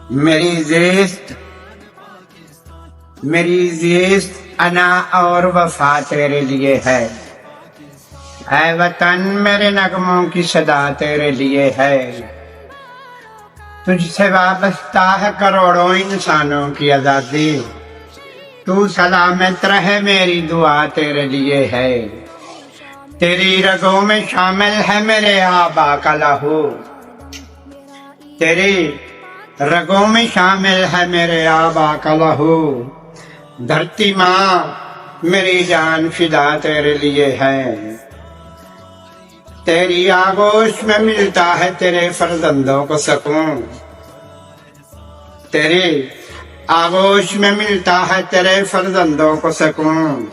میری زیست انا اور وفا تیرے لیے ہے، اے وطن میرے نغموں کی صدا تیرے لیے ہے۔ تجھ سے وابستہ ہے کروڑوں انسانوں کی آزادی، تو سلامت رہے میری دعا تیرے لیے ہے۔ تیری رگوں میں شامل ہے میرے آبا کا لہو، تیری رگوں میں شامل ہے میرے آبا کا لہو۔ دھرتی ماں میری جان فدا تیرے لیے ہے، تیری آغوش میں ملتا ہے تیرے فرزندوں کو سکون، تیری آغوش میں ملتا ہے تیرے فرزندوں کو سکون۔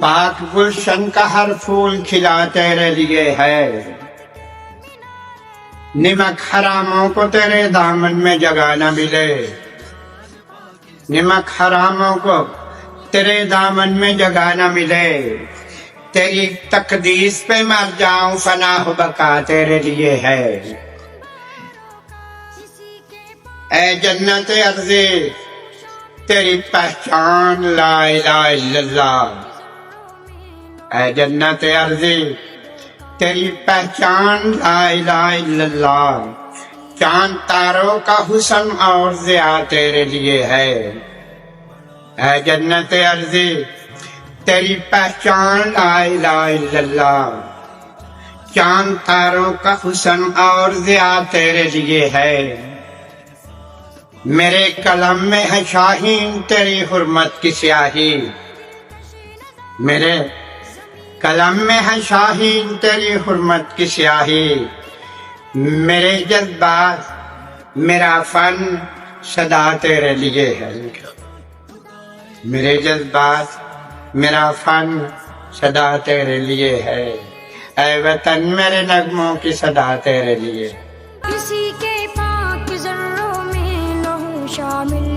پاک گلشن کا ہر پھول کھلا تیرے لیے ہے، نمک حراموں کو تیرے دامن میں جگہ نہ ملے، نمک حراموں کو تیرے دامن میں جگہ نہ ملے۔ تیری تقدیس پہ مر جاؤں فنا و بقا تیرے لیے ہے، اے جنت ارضی تیری پہچان لا الہ الا اللہ، اے جنت ارضی تیری پہچان لا الہ الا اللہ۔ چاند تاروں کا حسن اور ضیاء تیرے لیے ہے، اے جنت ارضی تیری پہچان لا الہ الا اللہ۔ چاند تاروں کا حسن اور ضیاء تیرے لیے ہے، میرے قلم میں ہے شاہین تیری حرمت کی سیاہی، میرے قلم میں ہے شاہین تیری حرمت کی سیاہی۔ میرے جذبات میرا فن صدا تیرے لیے ہے، میرے جذبات میرا فن صدا تیرے لیے ہے، اے وطن میرے نغموں کی صدا تیرے لیے۔ کسی کے پاک ذروں میں نہ ہوں شامل